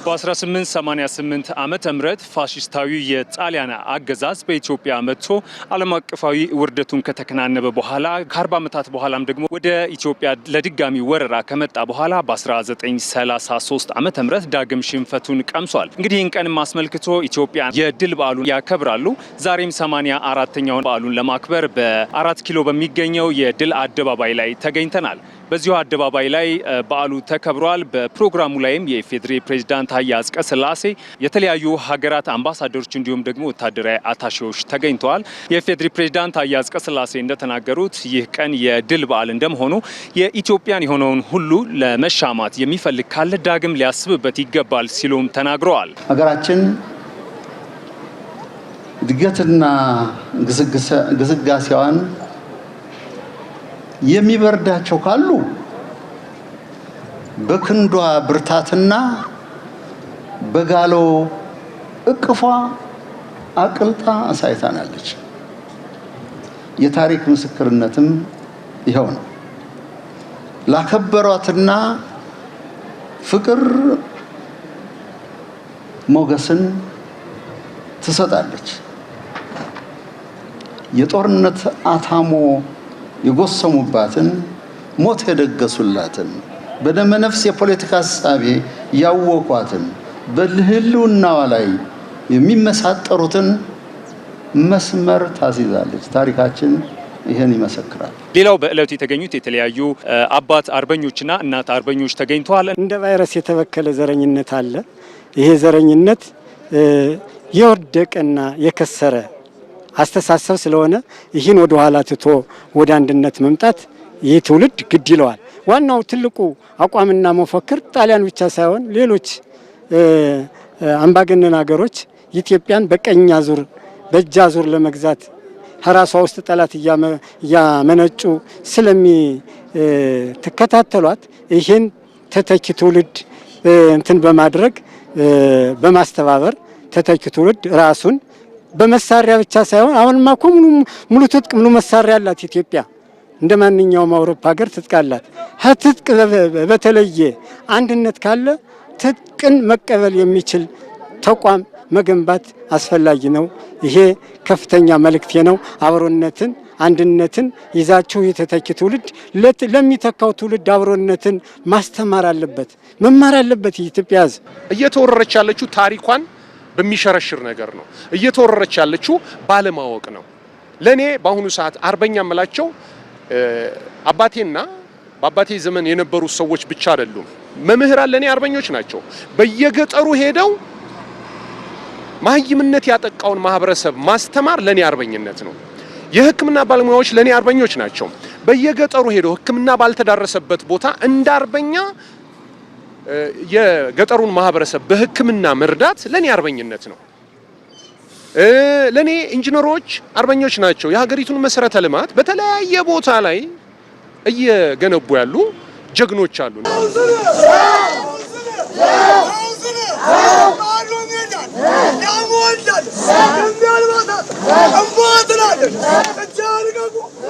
በ1888 ዓመተ ምህረት ፋሺስታዊ የጣሊያን አገዛዝ በኢትዮጵያ መጥቶ ዓለም አቀፋዊ ውርደቱን ከተከናነበ በኋላ ከ40 ዓመታት በኋላም ደግሞ ወደ ኢትዮጵያ ለድጋሚ ወረራ ከመጣ በኋላ በ1933 ዓመተ ምህረት ዳግም ሽንፈቱን ቀምሷል። እንግዲህ ይህን ቀን አስመልክቶ ኢትዮጵያ የድል በዓሉን ያከብራሉ። ዛሬም 84ኛውን በዓሉን ለማክበር በ4 ኪሎ በሚገኘው የድል አደባባይ ላይ ተገኝተናል። በዚሁ አደባባይ ላይ በዓሉ ተከብሯል። በፕሮግራሙ ላይም የኢፌዴሪ ፕሬዝዳንት ታዬ አጽቀሥላሴ፣ የተለያዩ ሀገራት አምባሳደሮች እንዲሁም ደግሞ ወታደራዊ አታሼዎች ተገኝተዋል። የኢፌዴሪ ፕሬዝዳንት ታዬ አጽቀሥላሴ እንደተናገሩት ይህ ቀን የድል በዓል እንደመሆኑ የኢትዮጵያን የሆነውን ሁሉ ለመሻማት የሚፈልግ ካለ ዳግም ሊያስብበት ይገባል ሲሉም ተናግረዋል። ሀገራችን እድገትና ግስጋሴዋን የሚበርዳቸው ካሉ በክንዷ ብርታትና በጋሎ እቅፏ አቅልጣ አሳይታናለች። የታሪክ ምስክርነትም ይኸው ነው። ላከበሯትና ፍቅር ሞገስን ትሰጣለች። የጦርነት አታሞ የጎሰሙባትን ሞት የደገሱላትን በደመ ነፍስ የፖለቲካ ሐሳቤ ያወቋትን በህልውናዋ ላይ የሚመሳጠሩትን መስመር ታስይዛለች። ታሪካችን ይሄን ይመሰክራል። ሌላው በእለቱ የተገኙት የተለያዩ አባት አርበኞችና እናት አርበኞች ተገኝተዋል። እንደ ቫይረስ የተበከለ ዘረኝነት አለ። ይሄ ዘረኝነት የወደቀና የከሰረ አስተሳሰብ ስለሆነ ይህን ወደ ኋላ ትቶ ወደ አንድነት መምጣት ይህ ትውልድ ግድ ይለዋል። ዋናው ትልቁ አቋምና መፈክር ጣሊያን ብቻ ሳይሆን ሌሎች አምባገነን ሀገሮች ኢትዮጵያን በቀኝ አዙር በእጅ አዙር ለመግዛት ከራሷ ውስጥ ጠላት እያመነጩ ስለሚተከታተሏት ይህን ተተኪ ትውልድ እንትን በማድረግ በማስተባበር ተተኪ ትውልድ ራሱን በመሳሪያ ብቻ ሳይሆን አሁንማ እኮ ሙሉ ትጥቅ ሙሉ መሳሪያ አላት ኢትዮጵያ። እንደ ማንኛውም አውሮፓ ሀገር ትጥቅ አላት። ትጥቅ በተለየ አንድነት ካለ ትጥቅን መቀበል የሚችል ተቋም መገንባት አስፈላጊ ነው። ይሄ ከፍተኛ መልእክቴ ነው። አብሮነትን አንድነትን ይዛችሁ የተተኪ ትውልድ ለሚተካው ትውልድ አብሮነትን ማስተማር አለበት፣ መማር አለበት። የኢትዮጵያ ሕዝብ እየተወረረች ያለችው ታሪኳን በሚሸረሽር ነገር ነው። እየተወረረች ያለችው ባለማወቅ ነው። ለኔ በአሁኑ ሰዓት አርበኛ መላቸው አባቴና በአባቴ ዘመን የነበሩ ሰዎች ብቻ አይደሉም። መምህራን ለኔ አርበኞች ናቸው። በየገጠሩ ሄደው ማህይምነት ያጠቃውን ማህበረሰብ ማስተማር ለኔ አርበኝነት ነው። የሕክምና ባለሙያዎች ለኔ አርበኞች ናቸው። በየገጠሩ ሄደው ሕክምና ባልተዳረሰበት ቦታ እንደ አርበኛ የገጠሩን ማህበረሰብ በሕክምና መርዳት ለኔ አርበኝነት ነው። ለኔ ኢንጂነሮች አርበኞች ናቸው። የሀገሪቱን መሰረተ ልማት በተለያየ ቦታ ላይ እየገነቡ ያሉ ጀግኖች አሉ።